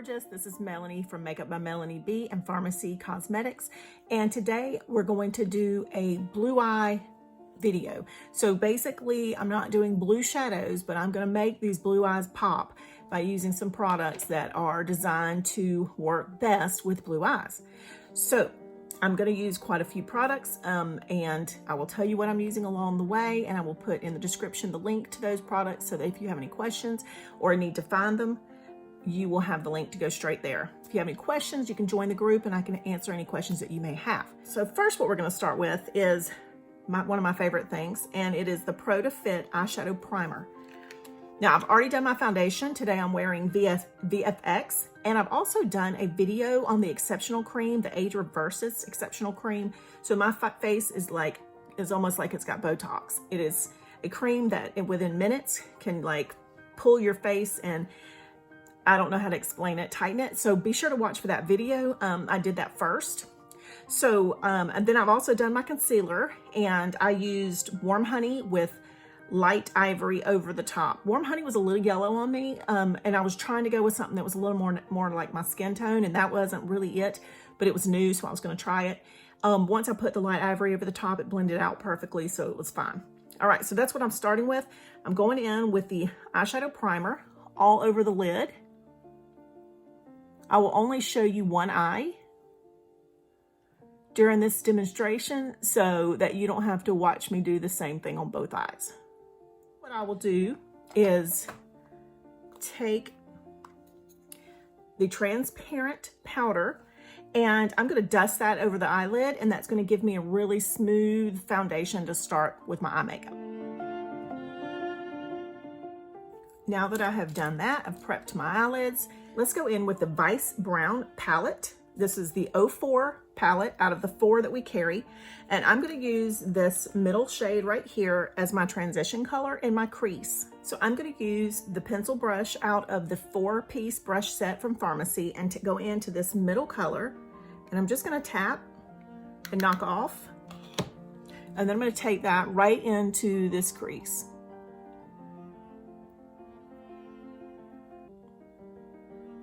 gorgeous. This is Melanie from Makeup by Melanie B and Farmasi Cosmetics. And today we're going to do a blue eye video. So basically I'm not doing blue shadows, but I'm going to make these blue eyes pop by using some products that are designed to work best with blue eyes. So I'm going to use quite a few products and I will tell you what I'm using along the way, and I will put in the description the link to those products so that if you have any questions or need to find them, you will have the link to go straight there. If you have any questions, you can join the group and I can answer any questions that you may have. So first what we're going to start with is one of my favorite things, and it is the Fit Eyeshadow Primer. Now I've already done my foundation. Today I'm wearing VFX, and I've also done a video on the Exceptional Cream, the Age Reversist Exceptional Cream. So my face is almost like it's got Botox. It is a cream that within minutes can like pull your face and I don't know how to explain it, tighten it. So be sure to watch for that video. I did that first. So, and then I've also done my concealer, and I used Warm Honey with light Ivory over the top. Warm Honey was a little yellow on me, and I was trying to go with something that was a little more like my skin tone, and that wasn't really it, but it was new, so I was gonna try it. Once I put the light Ivory over the top, it blended out perfectly, so it was fine. All right, so that's what I'm starting with. I'm going in with the eyeshadow primer all over the lid. I will only show you one eye during this demonstration so that you don't have to watch me do the same thing on both eyes. What I will do is take the transparent powder and I'm going to dust that over the eyelid, and that's going to give me a really smooth foundation to start with my eye makeup. Now that I have done that, I've prepped my eyelids. Let's go in with the Vice Brown palette. This is the 04 palette out of the 4 that we carry. And I'm gonna use this middle shade right here as my transition color in my crease. So I'm gonna use the pencil brush out of the 4-piece brush set from Farmasi and to go into this middle color. And I'm just gonna tap and knock off. And then I'm gonna take that right into this crease.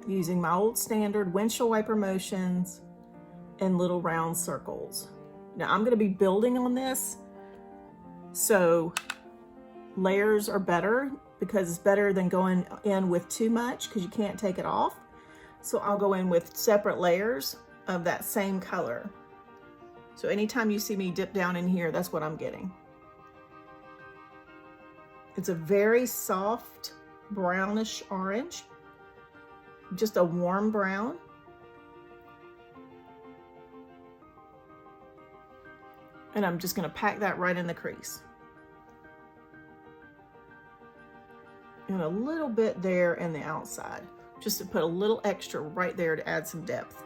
Using my old standard windshield wiper motions and little round circles. Now I'm going to be building on this, so layers are better because it's better than going in with too much because you can't take it off. So I'll go in with separate layers of that same color. So anytime you see me dip down in here, that's what I'm getting. It's a very soft brownish orange. Just a warm brown. And I'm just going to pack that right in the crease. And a little bit there in the outside, just to put a little extra right there to add some depth.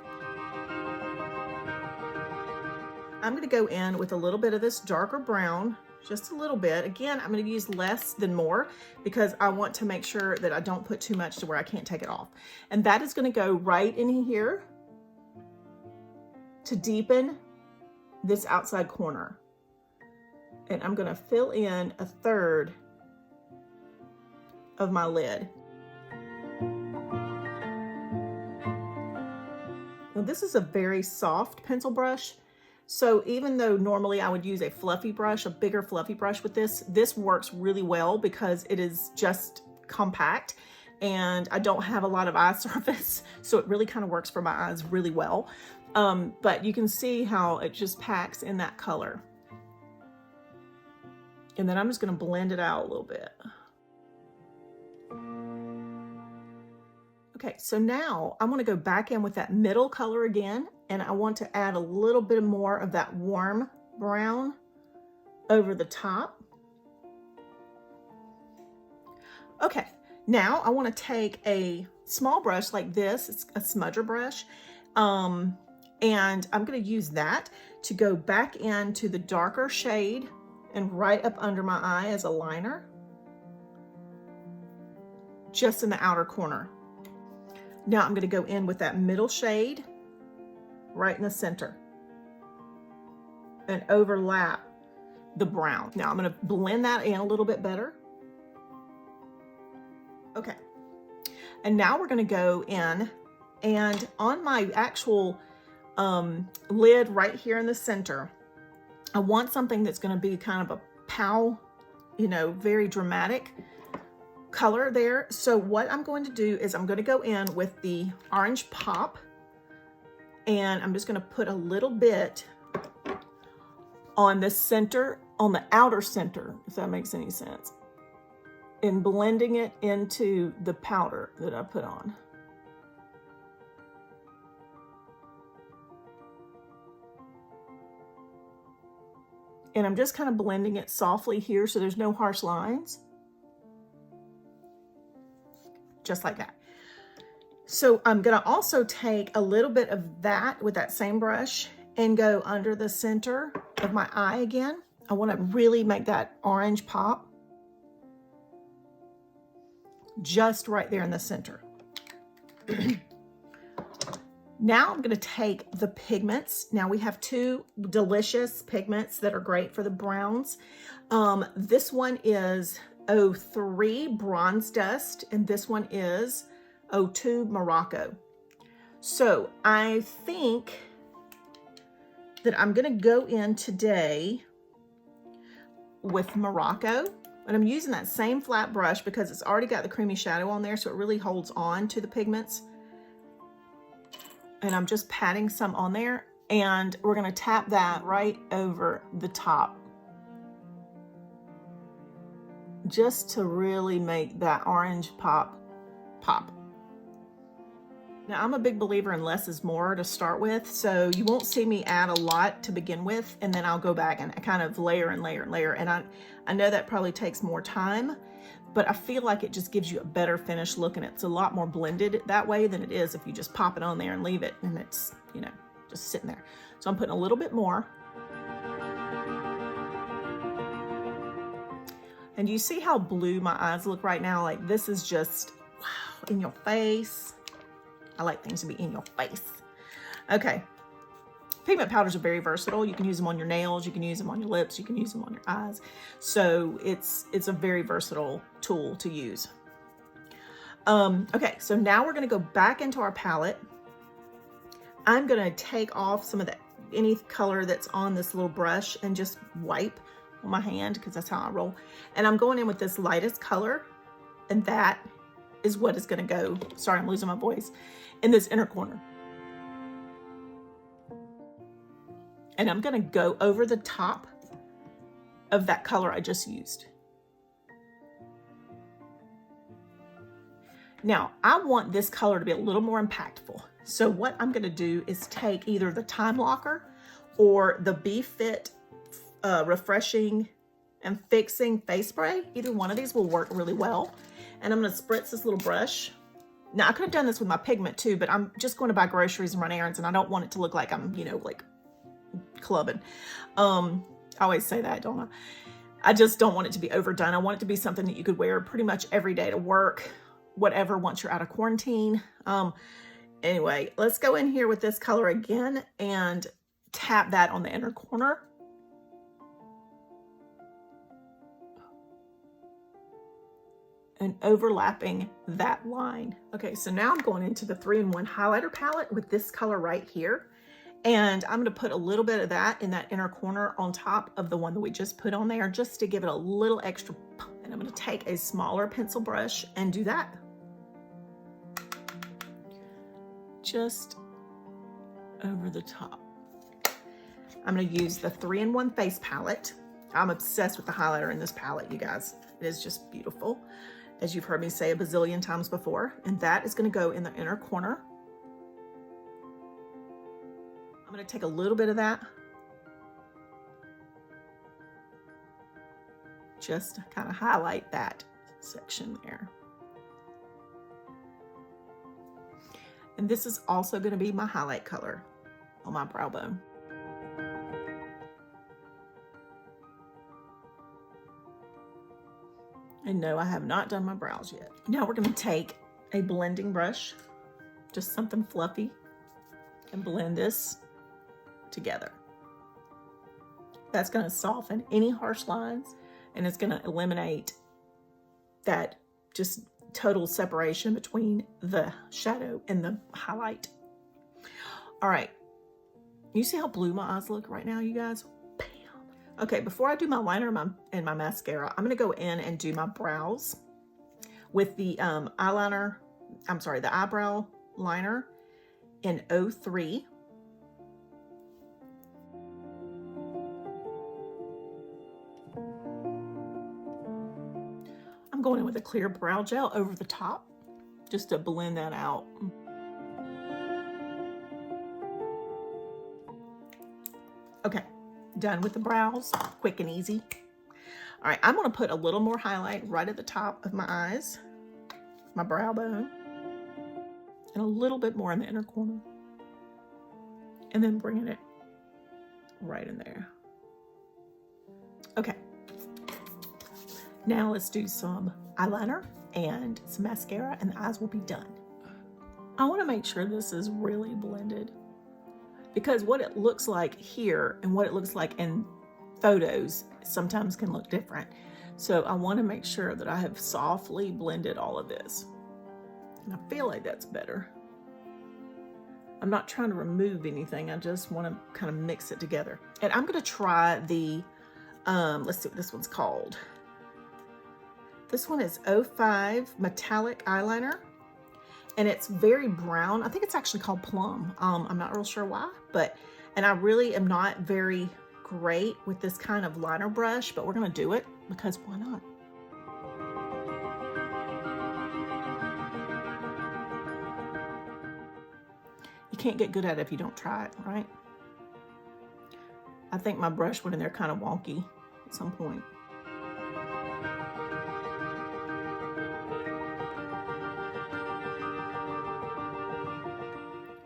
I'm going to go in with a little bit of this darker brown, just a little bit. Again, I'm going to use less than more because I want to make sure that I don't put too much to where I can't take it off. And that is going to go right in here to deepen this outside corner. And I'm going to fill in 1/3 of my lid. Now this is a very soft pencil brush. So even though normally I would use a fluffy brush, a bigger fluffy brush with this works really well because it is just compact and I don't have a lot of eye surface. So it really kind of works for my eyes really well. But you can see how it just packs in that color. And then I'm just going to blend it out a little bit. Okay, so now I want to go back in with that middle color again, and I want to add a little bit more of that warm brown over the top. Okay, now I want to take a small brush like this, it's a smudger brush, and I'm going to use that to go back into the darker shade and right up under my eye as a liner, just in the outer corner. Now I'm going to go in with that middle shade right in the center and overlap the brown. Now I'm going to blend that in a little bit better. Okay. And now we're going to go in And on my actual lid right here in the center, I want something that's going to be kind of a pow, you know, very dramatic color there. So what I'm going to do is I'm going to go in with the orange pop, and I'm just going to put a little bit on the center, on the outer center, if that makes any sense, and blending it into the powder that I put on. And I'm just kind of blending it softly here so there's no harsh lines. Just like that. So I'm gonna also take a little bit of that with that same brush and go under the center of my eye again. I wanna really make that orange pop. Just right there in the center. Now I'm going to take the pigments. Now we have two delicious pigments that are great for the browns. This one is 03 Bronze Dust, and this one is 02 Morocco. So I think that I'm going to go in today with Morocco, and I'm using that same flat brush because it's already got the creamy shadow on there, so it really holds on to the pigments. And I'm just patting some on there, and we're gonna tap that right over the top just to really make that orange pop. Now I'm a big believer in less is more to start with, so you won't see me add a lot to begin with, and then I'll go back and kind of layer and layer and layer. And I know that probably takes more time, but I feel like it just gives you a better finished look, and it's a lot more blended that way than it is if you just pop it on there and leave it and it's, you know, just sitting there. So I'm putting a little bit more. And you see how blue my eyes look right now? Like, this is just, wow, in your face. I like things to be in your face. Okay. Pigment powders are very versatile. You can use them on your nails, you can use them on your lips, you can use them on your eyes. So it's a very versatile tool to use. Okay, so now we're gonna go back into our palette. I'm gonna take off some of any color that's on this little brush and just wipe on my hand, because that's how I roll. And I'm going in with this lightest color, and that is what is gonna go, sorry, I'm losing my voice, in this inner corner. And I'm gonna go over the top of that color I just used. Now, I want this color to be a little more impactful. So what I'm gonna do is take either the TimeLocker or the Befit Refreshing and Fixing Face Spray. Either one of these will work really well. And I'm gonna spritz this little brush. Now, I could have done this with my pigment too, but I'm just going to buy groceries and run errands, and I don't want it to look like I'm, you know, like clubbing. I always say that, don't I? I just don't want it to be overdone. I want it to be something that you could wear pretty much every day to work, whatever, once you're out of quarantine. Anyway, let's go in here with this color again and tap that on the inner corner. And overlapping that line. Okay, so now I'm going into the 3-in-1 highlighter palette with this color right here. And I'm gonna put a little bit of that in that inner corner on top of the one that we just put on there, just to give it a little extra pump. And I'm gonna take a smaller pencil brush and do that. Just over the top. I'm gonna use the 3-in-1 face palette. I'm obsessed with the highlighter in this palette, you guys. It is just beautiful, as you've heard me say a bazillion times before. And that is gonna go in the inner corner. I'm gonna take a little bit of that, just to kind of highlight that section there. And this is also gonna be my highlight color on my brow bone. And no, I have not done my brows yet. Now we're gonna take a blending brush, just something fluffy, and blend this together. That's gonna soften any harsh lines, and it's gonna eliminate that just total separation between the shadow and the highlight. All right, you see how blue my eyes look right now, you guys? Bam. Okay, before I do my liner and my mascara, I'm gonna go in and do my brows with the eyeliner, I'm sorry, the eyebrow liner in 03. I'm going in with a clear brow gel over the top just to blend that out. Okay, done with the brows, quick and easy. All right, I'm gonna put a little more highlight right at the top of my eyes, my brow bone, and a little bit more in the inner corner. And then bringing it right in there. Okay. Now let's do some eyeliner and some mascara and the eyes will be done. I want to make sure this is really blended because what it looks like here and what it looks like in photos sometimes can look different. So I want to make sure that I have softly blended all of this. And I feel like that's better. I'm not trying to remove anything. I just want to kind of mix it together. And I'm going to try the, let's see what this one's called. This one is 05 Metallic Eyeliner, and it's very brown. I think it's actually called Plum. I'm not real sure why, and I really am not very great with this kind of liner brush, but we're gonna do it because why not? You can't get good at it if you don't try it, right? I think my brush went in there kind of wonky at some point.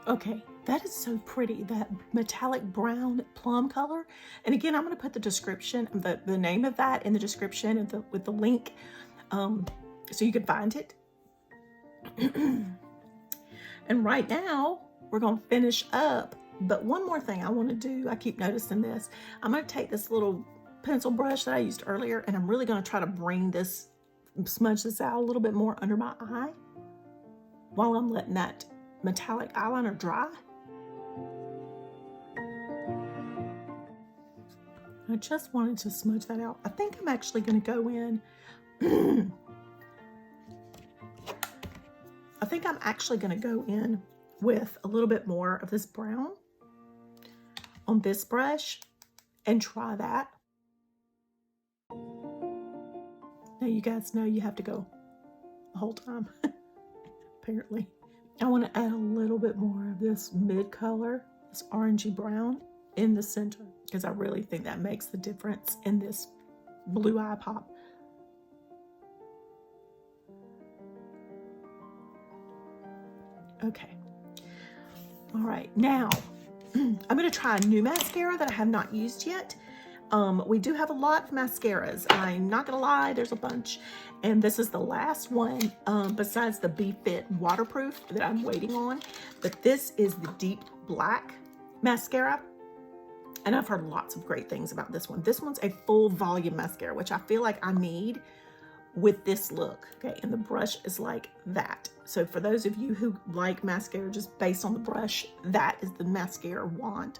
Okay, that is so pretty, that metallic brown plum color. And again, I'm going to put the description, the name of that in the description and with the link so you can find it. And right now, we're going to finish up. But one more thing I want to do, I keep noticing this. I'm going to take this little pencil brush that I used earlier, and I'm really going to try to bring this, smudge this out a little bit more under my eye while I'm letting that metallic eyeliner dry. I just wanted to smudge that out. I think I'm actually going to go in. I think I'm actually going to go in with a little bit more of this brown on this brush and try that. Now you guys know you have to go the whole time, apparently. I want to add a little bit more of this mid color, this orangey brown in the center, because I really think that makes the difference in this blue eye pop. Okay. All right, now I'm going to try a new mascara that I have not used yet. We do have a lot of mascaras. I'm not gonna lie, there's a bunch. And this is the last one, besides the Befit waterproof that I'm waiting on. But this is the deep black mascara. And I've heard lots of great things about this one. This one's a full volume mascara, which I feel like I need with this look. Okay, and the brush is like that. So for those of you who like mascara just based on the brush, that is the mascara wand.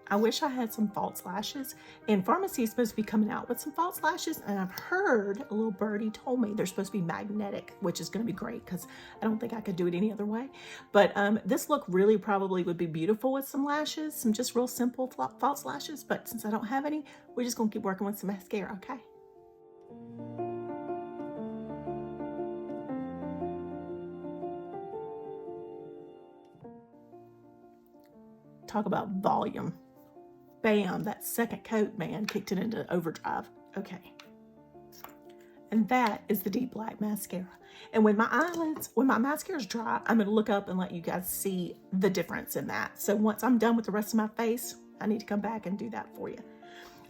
I wish I had some false lashes, and Farmasi is supposed to be coming out with some false lashes, and I've heard, a little birdie told me they're supposed to be magnetic, which is going to be great because I don't think I could do it any other way. But this look really probably would be beautiful with some lashes, some just real simple false lashes. But since I don't have any, we're just going to keep working with some mascara, okay? Talk about volume. Bam, that second coat, man, kicked it into overdrive. Okay. And that is the deep black mascara. And when my mascara's dry, I'm gonna look up and let you guys see the difference in that. So once I'm done with the rest of my face, I need to come back and do that for you.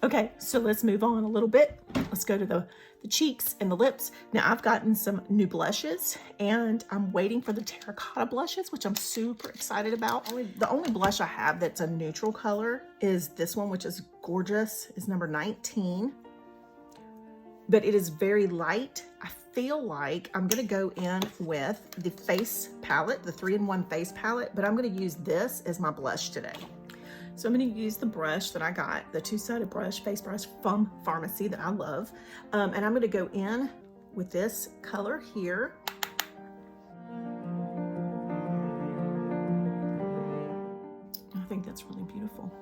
Okay, so let's move on a little bit. Let's go to the cheeks and the lips. Now I've gotten some new blushes and I'm waiting for the terracotta blushes, which I'm super excited about. The only blush I have that's a neutral color is this one, which is gorgeous. It's number 19, but it is very light. I feel like I'm gonna go in with the face palette, the 3-in-1 face palette, but I'm gonna use this as my blush today. So I'm going to use the brush that I got, the two-sided brush, face brush from Farmasi that I love. And I'm going to go in with this color here. I think that's really beautiful.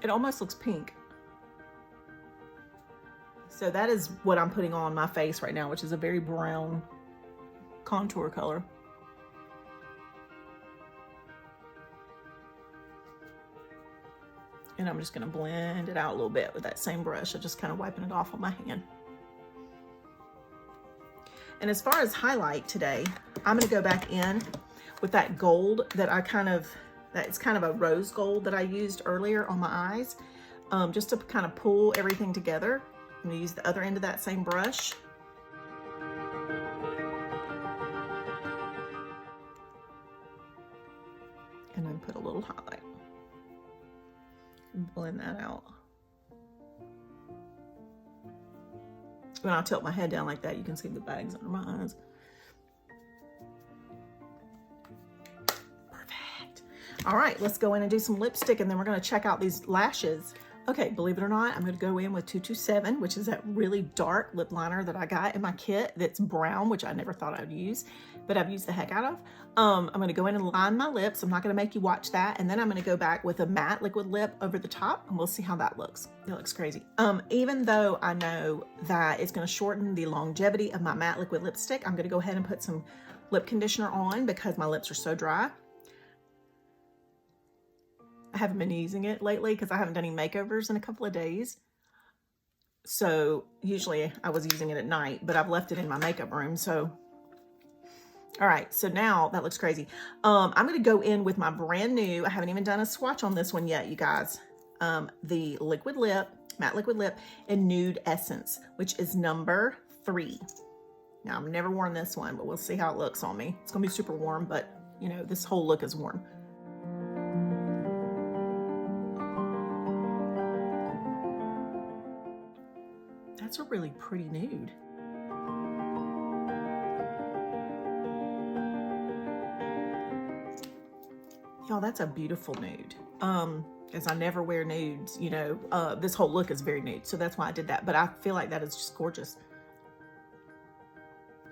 It almost looks pink. So that is what I'm putting on my face right now, which is a very brown contour color. And I'm just going to blend it out a little bit with that same brush. I'm just kind of wiping it off on my hand. And as far as highlight today, I'm going to go back in with that gold that it's kind of a rose gold that I used earlier on my eyes, just to kind of pull everything together. I'm going to use the other end of that same brush. And then put a little highlight and blend that out. When I tilt my head down like that, you can see the bags under my eyes. Perfect. All right, let's go in and do some lipstick, and then we're going to check out these lashes. Okay, believe it or not, I'm going to go in with 227, which is that really dark lip liner that I got in my kit that's brown, which I never thought I would use, but I've used the heck out of. I'm going to go in and line my lips. I'm not going to make you watch that. And then I'm going to go back with a matte liquid lip over the top, and we'll see how that looks. It looks crazy. Even though I know that it's going to shorten the longevity of my matte liquid lipstick, I'm going to go ahead and put some lip conditioner on because my lips are so dry. I haven't been using it lately because I haven't done any makeovers in a couple of days. So usually I was using it at night, but I've left it in my makeup room. So, all right, so now that looks crazy. I'm going to go in with my brand new, I haven't even done a swatch on this one yet, you guys. The liquid lip, matte liquid lip in Nude Essence, which is number 3. Now I've never worn this one, but we'll see how it looks on me. It's going to be super warm, but you know, this whole look is warm. That's a really pretty nude. Y'all, that's a beautiful nude. As I never wear nudes, you know, this whole look is very nude, so that's why I did that. But I feel like that is just gorgeous.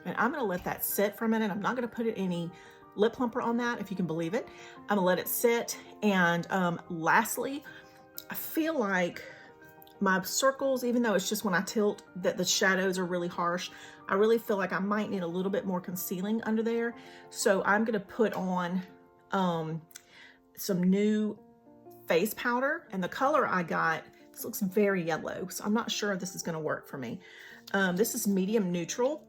And I'm gonna let that sit for a minute. I'm not gonna put any lip plumper on that, if you can believe it. I'm gonna let it sit. And lastly, I feel like my circles, even though it's just when I tilt that the shadows are really harsh, I really feel like I might need a little bit more concealing under there. So I'm gonna put on some new face powder, and the color I got, this looks very yellow, so I'm not sure if this is gonna work for me. This is medium neutral.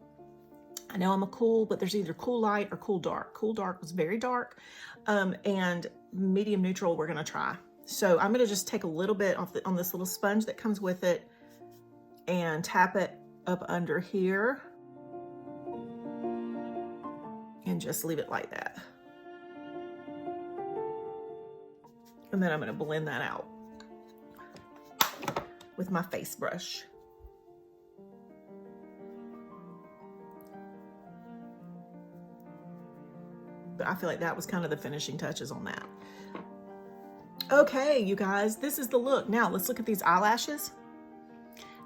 I know I'm a cool, but there's either cool light or cool dark. Cool dark was very dark, and medium neutral we're gonna try. So I'm gonna just take a little bit off on this little sponge that comes with it and tap it up under here and just leave it like that. And then I'm gonna blend that out with my face brush. But I feel like that was kind of the finishing touches on that. Okay, you guys, this is the look. Now let's look at these eyelashes.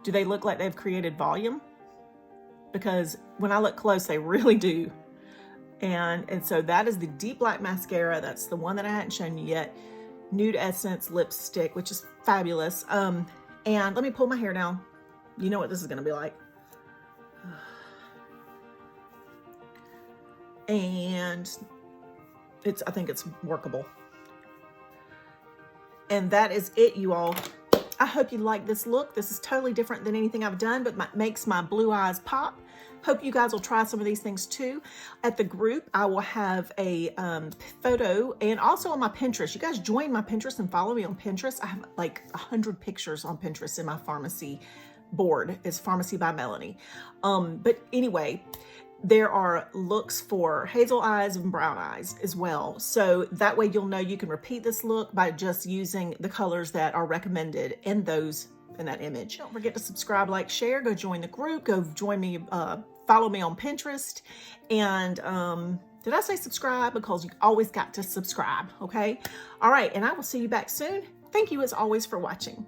Do they look like they've created volume? Because when I look close, they really do. And so that is the deep black mascara. That's the one that I hadn't shown you yet. Nude Essence lipstick, which is fabulous. And let me pull my hair down. You know what this is gonna be like. And I think it's workable. And that is it, you all. I hope you like this look. This is totally different than anything I've done, but makes my blue eyes pop. Hope you guys will try some of these things too. At the group, I will have a photo, and also on my Pinterest. You guys join my Pinterest and follow me on Pinterest. I have like 100 pictures on Pinterest in my Farmasi board. It's Farmasi by Melanie. But anyway, there are looks for hazel eyes and brown eyes as well. So that way you'll know you can repeat this look by just using the colors that are recommended in that image. Don't forget to subscribe, like, share, go join the group, go join me, follow me on Pinterest. And did I say subscribe? Because you always got to subscribe, okay? All right, and I will see you back soon. Thank you as always for watching.